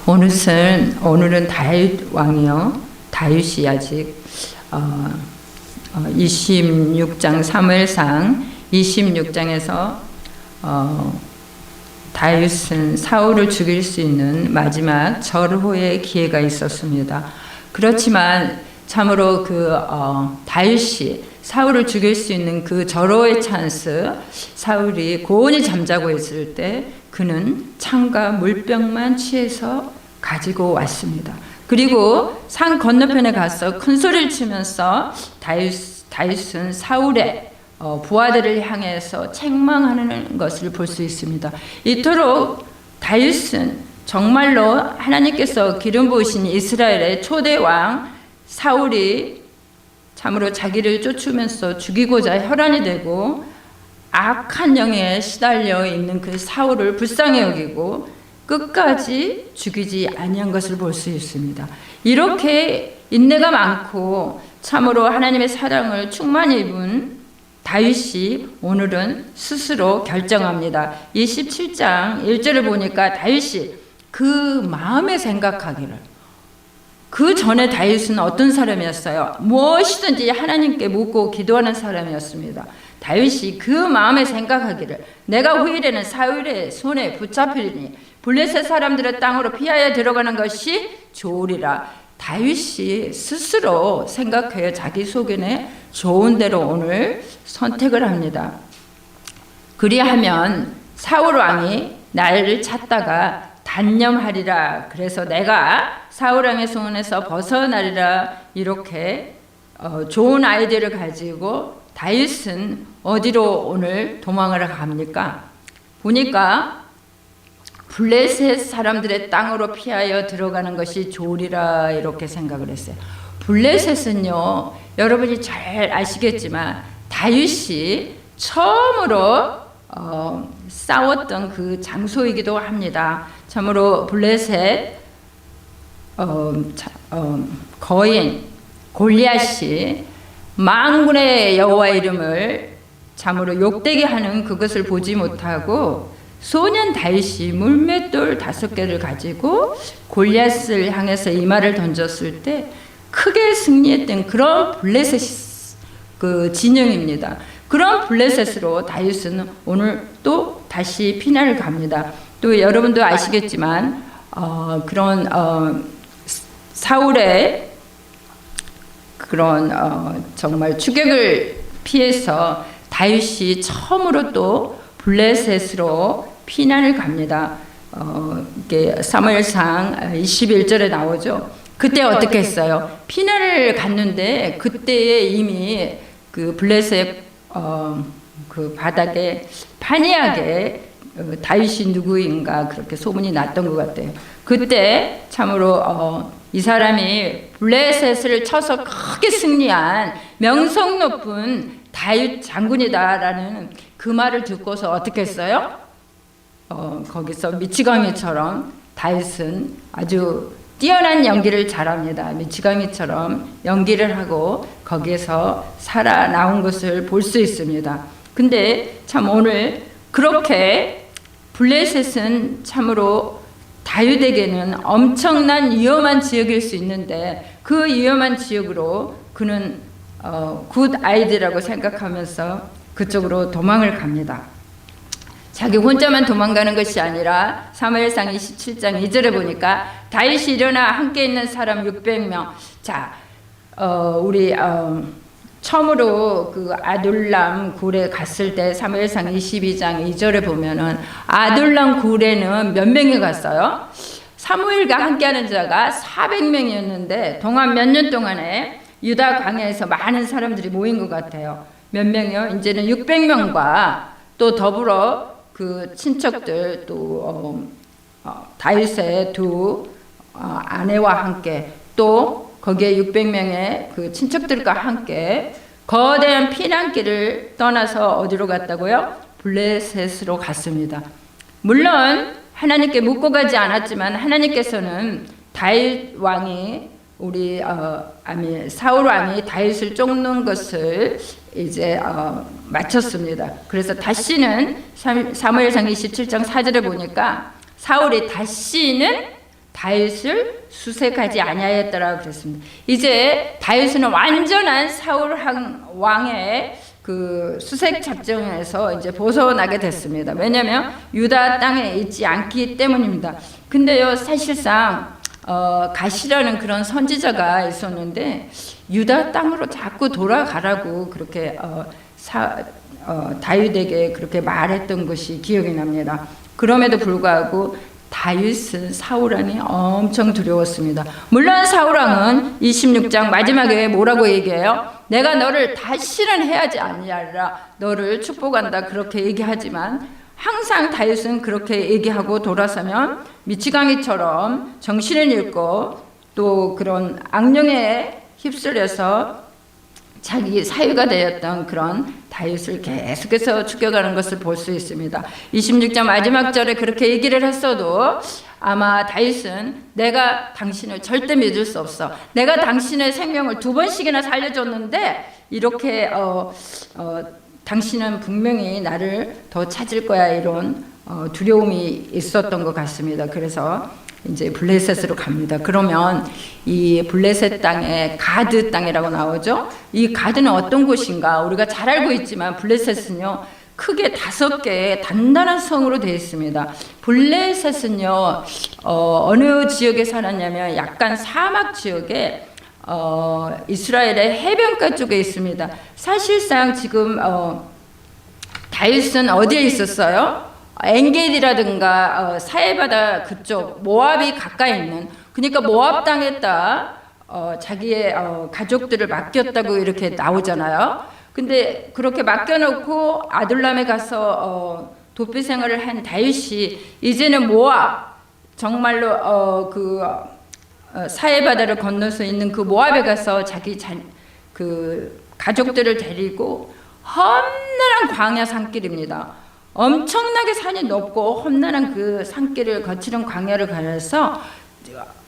오늘은 다윗 왕이요. 다윗이 아직 26장 사무엘상 26장에서 다윗은 사울을 죽일 수 있는 마지막 절호의 기회가 있었습니다. 그렇지만 참으로 다윗이 사울을 죽일 수 있는 그 절호의 찬스, 사울이 고온히 잠자고 있을 때 그는 창과 물병만 취해서 가지고 왔습니다. 그리고 산 건너편에 가서 큰 소리를 치면서 다윗은 사울의 부하들을 향해서 책망하는 것을 볼 수 있습니다. 이토록 다윗은 정말로 하나님께서 기름 부으신 이스라엘의 초대 왕 사울이 참으로 자기를 쫓으면서 죽이고자 혈안이 되고 악한 영에 시달려 있는 그 사울을 불쌍히 여기고 끝까지 죽이지 아니한 것을 볼 수 있습니다. 이렇게 인내가 많고 참으로 하나님의 사랑을 충만히 입은 다윗이 오늘은 스스로 결정합니다. 27장 1절을 보니까 다윗이 그 마음에 생각하기를, 그 전에 다윗은 어떤 사람이었어요? 무엇이든지 하나님께 묻고 기도하는 사람이었습니다. 다윗이 그 마음에 생각하기를, 내가 후일에는 사울의 손에 붙잡히리니 블레셋 사람들의 땅으로 피하여 들어가는 것이 좋으리라. 다윗이 스스로 생각해요. 자기 속에 좋은 대로 오늘 선택을 합니다. 그리하면 사울 왕이 나를 찾다가 단념하리라. 그래서 내가 사울 왕의 손에서 벗어나리라. 이렇게 좋은 아이디어를 가지고 다윗은 어디로 오늘 도망을 갑니까? 보니까 블레셋 사람들의 땅으로 피하여 들어가는 것이 좋으리라 이렇게 생각을 했어요. 블레셋은요, 여러분이 잘 아시겠지만 다윗이 처음으로 싸웠던 그 장소이기도 합니다. 참으로 블레셋 거인 골리앗이 만군의 여호와 이름을 참으로 욕되게 하는 그것을 보지 못하고 소년 다윗이 물맷돌 5개를 가지고 골리앗을 향해서 이마를 던졌을 때 크게 승리했던 그런 블레셋 그 진영입니다. 그런 블레셋으로 다윗은 오늘 또 다시 피난을 갑니다. 또 여러분도 아시겠지만 사울의 그런 정말 추격을 피해서 다윗이 처음으로 또 블레셋으로 피난을 갑니다. 이게 사무엘상 21절에 나오죠. 그때 어떻게 했어요? 피난을 갔는데 그때에 이미 그 블레셋 그 바닥에 판이하게 다윗이 누구인가 그렇게 소문이 났던 것 같아요. 그때 참으로 이 사람이 블레셋을 쳐서 크게 승리한 명성 높은 다윗 장군이다라는 그 말을 듣고서 어떻게 했어요? 거기서 미치광이처럼 다윗은 아주 뛰어난 연기를 잘합니다. 미치광이처럼 연기를 하고 거기에서 살아나온 것을 볼 수 있습니다. 근데 참 오늘 그렇게 블레셋은 참으로 다윗에게는 엄청난 위험한 지역일 수 있는데 그 위험한 지역으로 그는 굿 아이디라고 생각하면서 그쪽으로 도망을 갑니다. 자기 혼자만 도망가는 것이 아니라 사무엘상 27장 2절에 보니까 다윗이 일어나 함께 있는 사람 600명. 자, 우리 처음으로 그 아둘람 굴에 갔을 때 사무엘상 22장 2절에 보면은 아둘람 굴에는 몇 명이 갔어요? 사무엘과 함께하는 자가 400명이었는데 동안 몇 년 동안에 유다 광야에서 많은 사람들이 모인 것 같아요. 몇 명이요? 이제는 600명과 또 더불어 그 친척들 또 다윗의 두 아내와 함께 또 거기에 600명의 그 친척들과 함께 거대한 피난길을 떠나서 어디로 갔다고요? 블레셋으로 갔습니다. 물론 하나님께 묻고 가지 않았지만 하나님께서는 다윗 왕이 사울 왕이 다윗을 쫓는 것을 이제 마쳤습니다. 그래서 다시는 사무엘상 27장 4절에 보니까 사울이 다시는 다윗을 수색하지 아니하였더라 그랬습니다. 이제 다윗은 완전한 사울 왕의 그 수색 작전에서 이제 벗어나게 됐습니다. 왜냐하면 유다 땅에 있지 않기 때문입니다. 근데요, 사실상 가시라는 그런 선지자가 있었는데 유다 땅으로 자꾸 돌아가라고 그렇게 다윗에게 그렇게 말했던 것이 기억이 납니다. 그럼에도 불구하고 다윗은 사울왕이 엄청 두려웠습니다. 물론 사울왕은 26장 마지막에 뭐라고 얘기해요? 내가 너를 다시는 해하지 아니하리라, 너를 축복한다, 그렇게 얘기하지만 항상 다윗은 그렇게 얘기하고 돌아서면 미치광이처럼 정신을 잃고 또 그런 악령에 휩쓸려서 자기 사유가 되었던 그런 다윗을 계속해서 죽여가는 것을 볼 수 있습니다. 26장 마지막 절에 그렇게 얘기를 했어도 아마 다윗은 내가 당신을 절대 믿을 수 없어, 내가 당신의 생명을 2번씩이나 살려줬는데 이렇게 당신은 분명히 나를 더 찾을 거야, 이런 두려움이 있었던 것 같습니다. 그래서 이제 블레셋으로 갑니다. 그러면 이 블레셋 땅에 가드 땅이라고 나오죠. 이 가드는 어떤 곳인가? 우리가 잘 알고 있지만 블레셋은요, 크게 5개의 단단한 성으로 되어 있습니다. 블레셋은요, 어느 지역에 살았냐면 약간 사막 지역에 이스라엘의 해변가 쪽에 있습니다. 사실상 지금 다윗은 어디에 있었어요? 엔게디라든가 사해바다 그쪽 모압이 가까이 있는, 그러니까 모압 땅에다 자기의 가족들을 맡겼다고 이렇게 나오잖아요. 근데 그렇게 맡겨놓고 아둘람에 가서 도피 생활을 한 다윗이 이제는 모압, 정말로 사해바다를 건너서 있는 그 모압에 가서 자기 그 가족들을 데리고 험난한 광야 산길입니다. 엄청나게 산이 높고 험난한 그 산길을 거치는 광야를 가서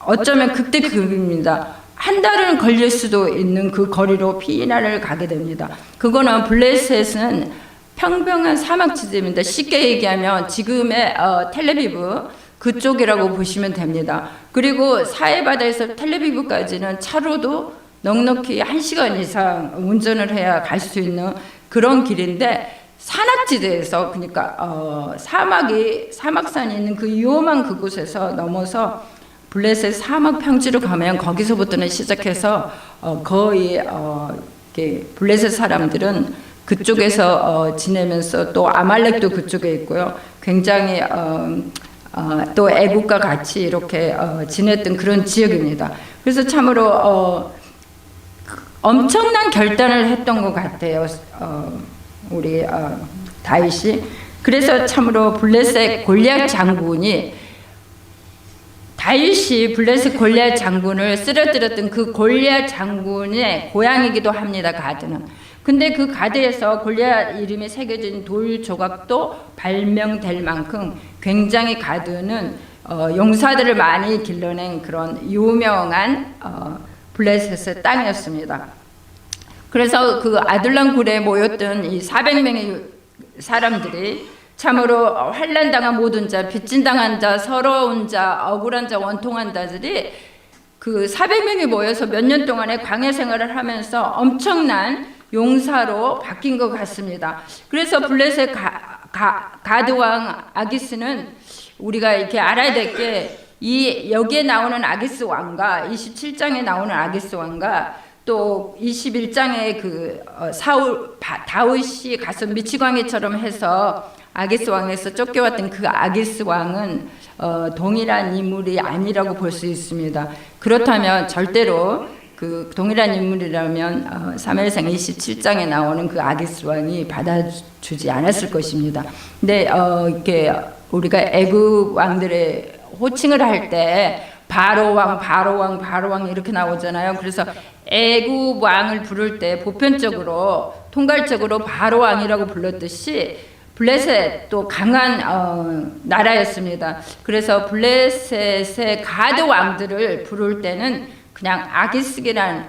어쩌면 극대급입니다. 한 달은 걸릴 수도 있는 그 거리로 피난을 가게 됩니다. 그거는 블레셋은 평평한 사막지대입니다. 쉽게 얘기하면 지금의 텔레비브 그쪽이라고 보시면 됩니다. 그리고 사해바다에서 텔레비브까지는 차로도 넉넉히 1시간 이상 운전을 해야 갈 수 있는 그런 길인데, 산악지대에서, 그러니까 사막산이 있는 그 위험한 그곳에서 넘어서 블레셋 사막 평지로 가면 거기서부터는 시작해서 거의 블레셋 사람들은 그쪽에서 지내면서 또 아말렉도 그쪽에 있고요. 굉장히 또 애국과 같이 이렇게 지냈던 그런 지역입니다. 그래서 참으로 엄청난 결단을 했던 것 같아요. 우리 다윗이. 그래서 참으로 블레셋 골리앗 장군이, 다윗이 블레셋 골리앗 장군을 쓰러뜨렸던 그 골리앗 장군의 고향이기도 합니다. 가드는. 근데 그 가드에서 골리앗 이름이 새겨진 돌 조각도 발명될 만큼 굉장히 가드는 용사들을 많이 길러낸 그런 유명한 블레셋의 땅이었습니다. 그래서 그 아둘람 굴에 모였던 이 400명의 사람들이 참으로 환난당한 모든 자, 빚진당한 자, 서러운 자, 억울한 자, 원통한 자들이 그 400명이 모여서 몇 년 동안의 광야 생활을 하면서 엄청난 용사로 바뀐 것 같습니다. 그래서 블레셋 가드왕 아기스는 우리가 이렇게 알아야 될 게, 여기에 나오는 아기스 왕과 27장에 나오는 아기스 왕과 또 21장에 다윗이 가서 미치광이처럼 해서 아기스 왕에서 쫓겨왔던 그 아기스 왕은 동일한 인물이 아니라고 볼 수 있습니다. 그렇다면 절대로 그 동일한 인물이라면 사무엘상 27장에 나오는 그 아기스 왕이 받아주지 않았을 것입니다. 근데 이렇게 우리가 애국 왕들의 호칭을 할 때 바로왕 이렇게 나오잖아요. 그래서 애국 왕을 부를 때 보편적으로 통괄적으로 바로왕이라고 불렀듯이 블레셋 또 강한 나라였습니다. 그래서 블레셋의 가드 왕들을 부를 때는 그냥 아기스라는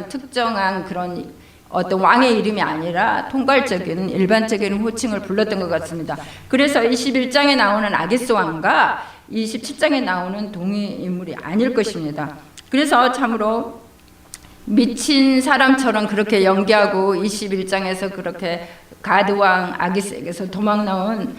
특정한 그런 어떤 왕의 이름이 아니라 통괄적인 일반적인 호칭을 불렀던 것 같습니다. 그래서 21장에 나오는 아기스 왕과 27장에 나오는 동일 인물이 아닐 것입니다. 그래서 참으로 미친 사람처럼 그렇게 연기하고 21장에서 그렇게 가드왕 아기스에게서 도망 나온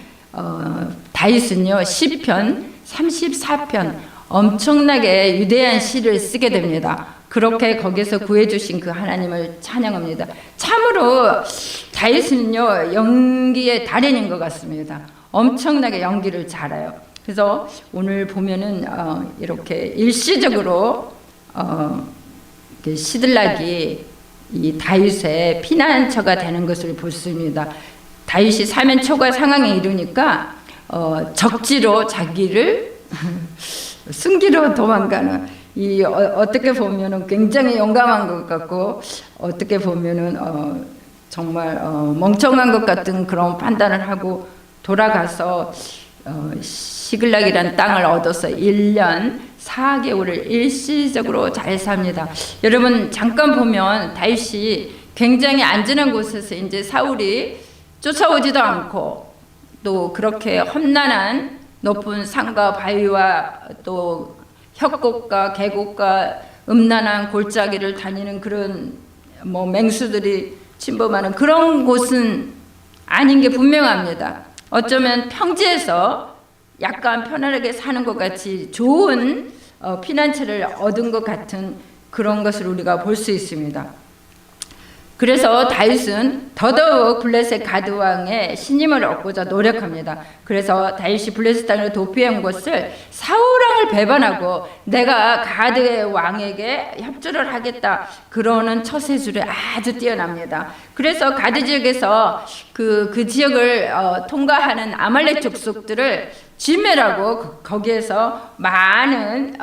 다윗은요, 시편 34편 엄청나게 위대한 시를 쓰게 됩니다. 그렇게 거기서 구해주신 그 하나님을 찬양합니다. 참으로 다윗은요, 연기의 달인인 것 같습니다. 엄청나게 연기를 잘해요. 그래서 오늘 보면은 이렇게 일시적으로 시들락이 이 다윗의 피난처가 되는 것을 볼 수 있습니다. 다윗이 사면 초과 상황에 이르니까 적지로 자기를 숨기러 도망가는, 이 어떻게 보면은 굉장히 용감한 것 같고 어떻게 보면은 정말 멍청한 것 같은 그런 판단을 하고 돌아가서 시글락이라는 땅을 얻어서 1년 4개월을 일시적으로 잘 삽니다. 여러분 잠깐 보면 다윗이 굉장히 안전한 곳에서 이제 사울이 쫓아오지도 않고 또 그렇게 험난한 높은 산과 바위와 또 협곡과 계곡과 음란한 골짜기를 다니는 그런 맹수들이 침범하는 그런 곳은 아닌 게 분명합니다. 어쩌면 평지에서 약간 편안하게 사는 것 같이 좋은 피난처를 얻은 것 같은 그런 것을 우리가 볼 수 있습니다. 그래서 다윗은 더더욱 블레셋 가드 왕의 신임을 얻고자 노력합니다. 그래서 다윗이 블레셋 땅을 도피한 것을 사울 왕을 배반하고 내가 가드의 왕에게 협조를 하겠다 그러는 처세술에 아주 뛰어납니다. 그래서 가드 지역에서 그 지역을 통과하는 아말렉 족속들을 진멸하고 거기에서 많은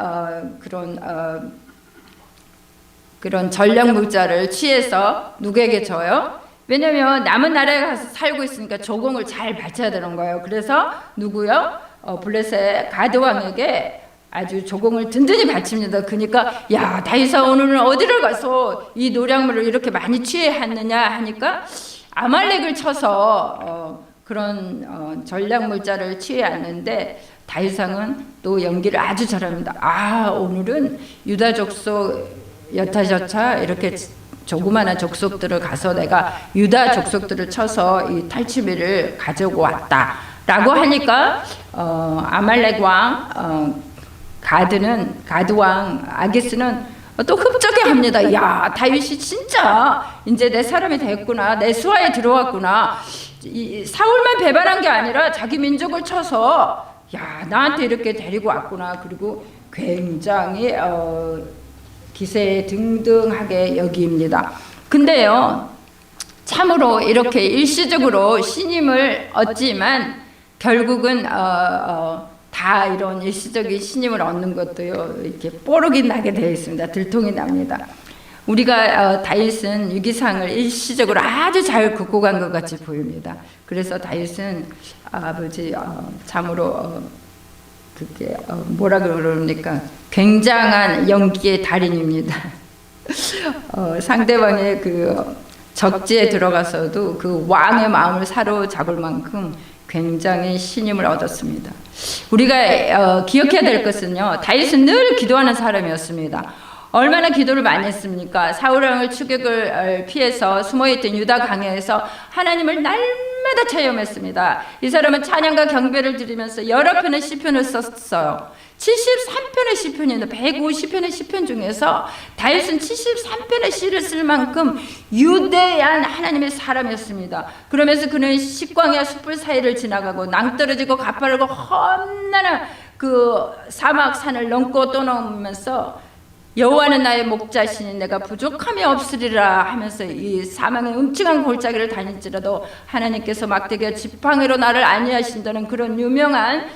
그런 전략 물자를 취해서 누구에게 줘요? 왜냐하면 남은 나라에 가서 살고 있으니까 조공을 잘 바쳐야 되는 거예요. 그래서 누구요? 블레셋 가드 왕에게 아주 조공을 든든히 바칩니다. 그러니까 야 다윗아 오늘은 어디를 가서 이 노량물을 이렇게 많이 취해왔느냐 하니까 아말렉을 쳐서 그런 전략 물자를 취해왔는데 다윗왕은 또 연기를 아주 잘합니다. 오늘은 유다 족속 여타저타 이렇게 조그마한 족속들을 가서 내가 유다 족속들을 쳐서 이 탈취비를 가지고 왔다 라고 하니까 아말렉 왕 가드 왕 아기스는 또 흡족해 합니다. 야 다윗이 진짜 이제 내 사람이 됐구나, 내 수하에 들어왔구나. 이 사울만 배반한 게 아니라 자기 민족을 쳐서 야 나한테 이렇게 데리고 왔구나. 그리고 굉장히 기세 등등하게 여깁니다. 근데요, 참으로 이렇게 일시적으로 신임을 얻지만 결국은 다 이런 일시적인 신임을 얻는 것도요, 이렇게 뽀록이 나게 되어 있습니다. 들통이 납니다. 우리가 다윗은 위기상을 일시적으로 아주 잘 극복한 것 같이 보입니다. 그래서 다윗은 아버지 참으로 그게 뭐라 그럽니까? 굉장한 연기의 달인입니다. 상대방의 그 적지에 들어가서도 그 왕의 마음을 사로잡을 만큼 굉장히 신임을 얻었습니다. 우리가 기억해야 될 것은요, 다윗은 늘 기도하는 사람이었습니다. 얼마나 기도를 많이 했습니까? 사울 왕의 추격을 피해서 숨어있던 유다 강야에서 하나님을 날마다 체험했습니다. 이 사람은 찬양과 경배를 드리면서 여러 편의 시편을 썼어요. 73편의 시편인데 150편의 시편 중에서 다윗은 73편의 시를 쓸 만큼 유대한 하나님의 사람이었습니다. 그러면서 그는 식광야 숯불 사이를 지나가고 낭떠러지고 가파르고 험난한 그 사막 산을 넘고 떠넘으면서 여호와는 나의 목자시니 내가 부족함이 없으리라 하면서 이 사망의 음침한 골짜기를 다닐지라도 하나님께서 막대기와 지팡이로 나를 안위하신다는 그런 유명한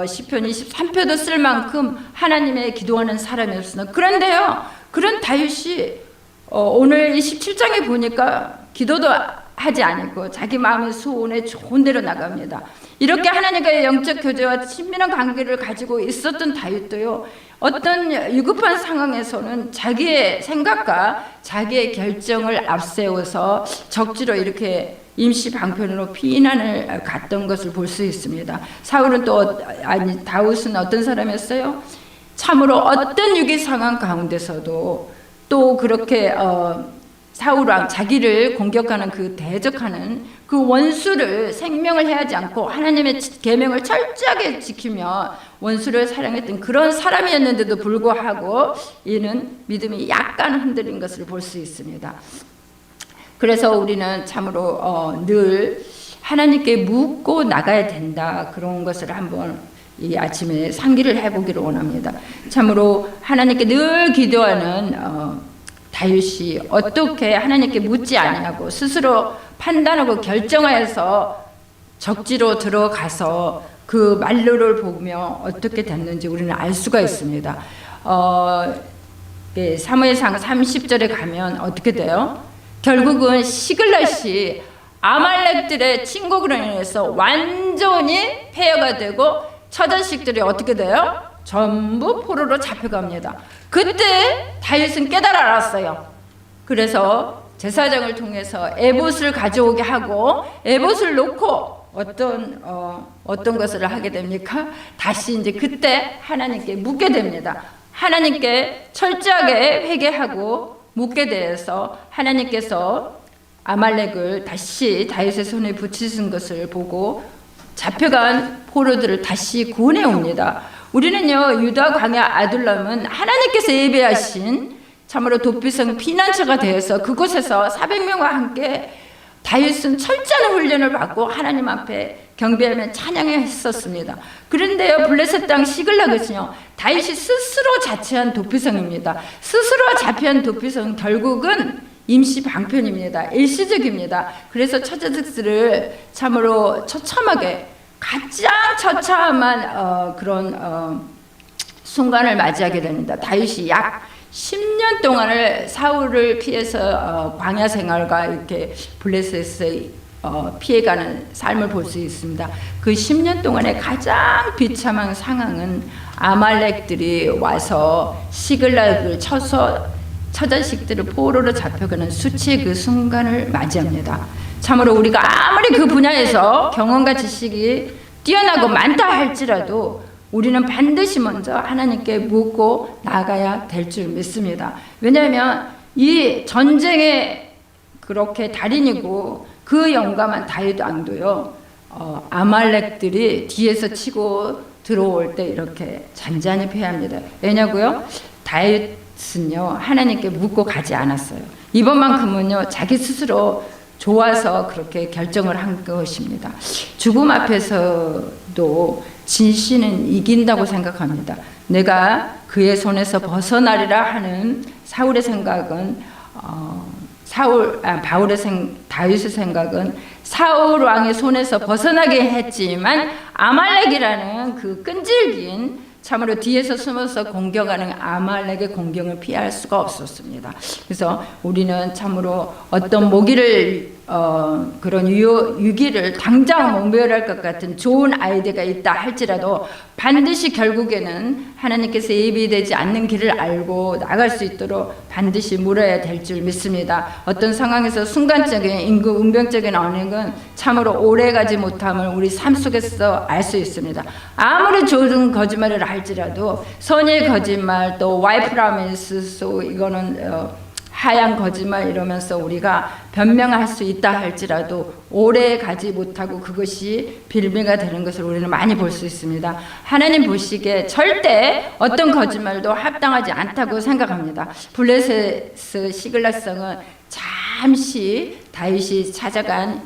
시편 23편도 쓸 만큼 하나님의 기도하는 사람이었습니다. 그런데요, 그런 다윗이 오늘 이 17장에 보니까 기도도 하지 않고 자기 마음의 소원에 좋은 대로 나갑니다. 이렇게 하나님과의 영적 교제와 친밀한 관계를 가지고 있었던 다윗도요, 어떤 위급한 상황에서는 자기의 생각과 자기의 결정을 앞세워서 적지로 이렇게 임시 방편으로 피난을 갔던 것을 볼 수 있습니다. 사울은 다윗은 어떤 사람이었어요? 참으로 어떤 위기 상황 가운데서도 또 그렇게 사울 왕 자기를 공격하는 그 대적하는 그 원수를 생명을 해하지 않고 하나님의 계명을 철저하게 지키며 원수를 사랑했던 그런 사람이었는데도 불구하고 이는 믿음이 약간 흔들린 것을 볼 수 있습니다. 그래서 우리는 참으로 늘 하나님께 묻고 나가야 된다, 그런 것을 한번 이 아침에 상기를 해보기를 원합니다. 참으로 하나님께 늘 기도하는 다윗이 어떻게 하나님께 묻지 아니하고 스스로 판단하고 결정하여서 적지로 들어가서 그 말로를 보며 어떻게 됐는지 우리는 알 수가 있습니다. 사무엘상 30절에 가면 어떻게 돼요? 결국은 시글랏이 아말렉들의 침공으로 인해서 완전히 폐허가 되고 처자식들이 어떻게 돼요? 전부 포로로 잡혀갑니다. 그때 다윗은 알았어요. 그래서 제사장을 통해서 에봇을 가져오게 하고 에봇을 놓고 어떤 것을 하게 됩니까? 다시 이제 그때 하나님께 묻게 됩니다. 하나님께 철저하게 회개하고 묻게 돼서 하나님께서 아말렉을 다시 다윗의 손에 붙이신 것을 보고 잡혀간 포로들을 다시 구원해 옵니다. 우리는요, 유다 광야 아둘람은 하나님께서 예배하신 참으로 도피성 피난처가 되어서 그곳에서 400명과 함께 다윗은 철저한 훈련을 받고 하나님 앞에 경배하며 찬양했었습니다. 그런데요, 블레셋 땅 시글락은요, 다윗이 스스로 자처한 도피성입니다. 스스로 자처한 도피성은 결국은 임시 방편입니다. 일시적입니다. 그래서 처자식들을 참으로 처참하게, 가장 처참한 그런 순간을 맞이하게 됩니다. 다윗이 약 10년 동안을 사울을 피해서 광야 생활과 이렇게 블레셋에 피해가는 삶을 볼 수 있습니다. 그 10년 동안의 가장 비참한 상황은 아말렉들이 와서 시글락을 쳐서 처자식들을 포로로 잡혀가는 수치의 그 순간을 맞이합니다. 참으로 우리가 아무리 그 분야에서 경험과 지식이 뛰어나고 많다 할지라도 우리는 반드시 먼저 하나님께 묻고 나가야 될 줄 믿습니다. 왜냐하면 이 전쟁의 그렇게 달인이고 그 영감한 다윗 왕도요, 아말렉들이 뒤에서 치고 들어올 때 이렇게 잔잔히 패합니다. 왜냐고요? 다윗은요, 하나님께 묻고 가지 않았어요. 이번만큼은요, 자기 스스로 좋아서 그렇게 결정을 한 것입니다. 죽음 앞에서도 진실은 이긴다고 생각합니다. 내가 그의 손에서 벗어나리라 하는 사울의 생각은 다윗의 생각은 사울 왕의 손에서 벗어나게 했지만 아말렉이라는 그 끈질긴, 참으로 뒤에서 숨어서 공격하는 아말렉의 공격을 피할 수가 없었습니다. 그래서 우리는 참으로 어떤 모기를 그런 위기를 당장 모멸할 것 같은 좋은 아이디어가 있다 할지라도 반드시 결국에는 하나님께서 예비되지 않는 길을 알고 나갈 수 있도록 반드시 물어야 될 줄 믿습니다. 어떤 상황에서 순간적인 운명적인 언행은 참으로 오래가지 못함을 우리 삶 속에서 알 수 있습니다. 아무리 좋은 거짓말을 할지라도 선의 거짓말, 또 와이프 라면스, 이거는 하얀 거짓말 이러면서 우리가 변명할 수 있다 할지라도 오래 가지 못하고 그것이 빌미가 되는 것을 우리는 많이 볼 수 있습니다. 하나님 보시기에 절대 어떤 거짓말도 합당하지 않다고 생각합니다. 블레셋 시글락성은 잠시 다윗이 찾아간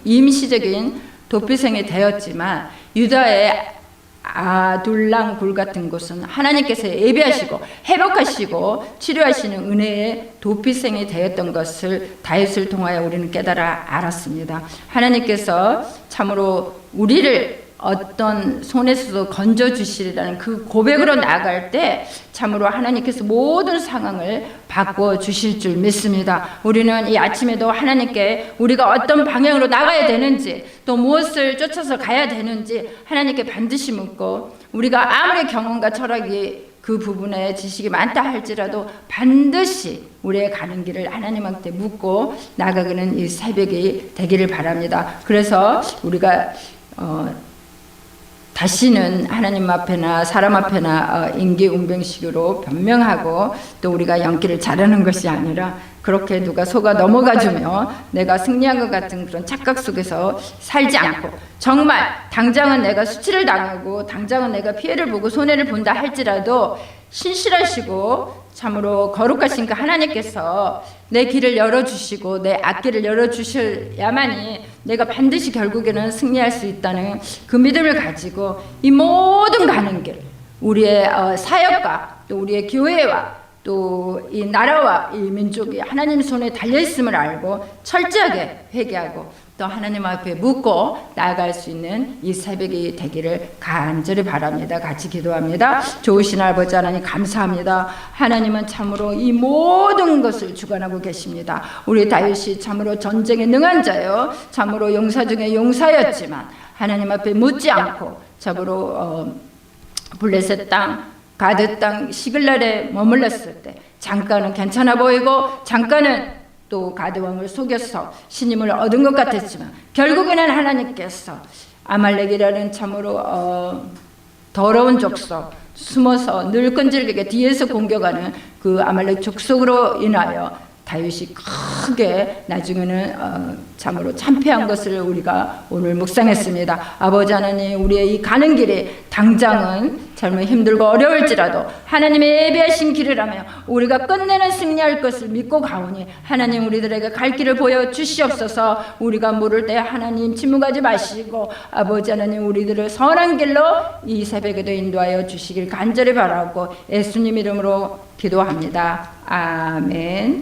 임시적인 도피성이 되었지만 유다의 아둘람 굴 같은 곳은 하나님께서 예비하시고 회복하시고 치료하시는 은혜의 도피성이 되었던 것을 다윗을 통하여 우리는 깨달아 알았습니다. 하나님께서 참으로 우리를 어떤 손에서도 건져주시리라는 그 고백으로 나아갈 때 참으로 하나님께서 모든 상황을 바꿔주실 줄 믿습니다. 우리는 이 아침에도 하나님께 우리가 어떤 방향으로 나가야 되는지, 또 무엇을 쫓아서 가야 되는지 하나님께 반드시 묻고, 우리가 아무리 경험과 철학이 그 부분에 지식이 많다 할지라도 반드시 우리의 가는 길을 하나님한테 묻고 나가기는 이 새벽이 되기를 바랍니다. 그래서 우리가 다시는 하나님 앞에나 사람 앞에나 임기응변식으로 변명하고 또 우리가 연기를 잘하는 것이 아니라 그렇게 누가 속아 넘어가주며 내가 승리한 것 같은 그런 착각 속에서 살지 않고 정말 당장은 내가 수치를 당하고 당장은 내가 피해를 보고 손해를 본다 할지라도 신실하시고 참으로 거룩하신 그 하나님께서 내 길을 열어주시고 내 앞길을 열어주셔야만이 내가 반드시 결국에는 승리할 수 있다는 그 믿음을 가지고 이 모든 가는 길, 우리의 사역과 또 우리의 교회와 또 이 나라와 이 민족이 하나님 손에 달려있음을 알고 철저하게 회개하고 또 하나님 앞에 묻고 나아갈 수 있는 이 새벽이 되기를 간절히 바랍니다. 같이 기도합니다. 좋으신 아버지 하나님 감사합니다. 하나님은 참으로 이 모든 것을 주관하고 계십니다. 우리 다윗이 참으로 전쟁에 능한 자요 참으로 용사 중에 용사였지만 하나님 앞에 묻지 않고 참으로 블레셋 땅 가드 땅 시글날에 머물렀을 때 잠깐은 괜찮아 보이고 잠깐은 또 가드 왕을 속여서 신임을 얻은 것 같았지만 결국에는 하나님께서 아말렉이라는 참으로 더러운 족속 숨어서 늘 끈질기게 뒤에서 공격하는 그 아말렉 족속으로 인하여 다윗이 크게 나중에는 참으로 참패한 것을 우리가 오늘 묵상했습니다. 아버지 하나님, 우리의 이 가는 길이 당장은 젊은 힘들고 어려울지라도 하나님의 예비하신 길이라며 우리가 끝내는 승리할 것을 믿고 가오니 하나님 우리들에게 갈 길을 보여주시옵소서. 우리가 물을 때 하나님 침묵하지 마시고 아버지 하나님 우리들을 선한 길로 이 새벽에도 인도하여 주시길 간절히 바라고 예수님 이름으로 기도합니다. 아멘.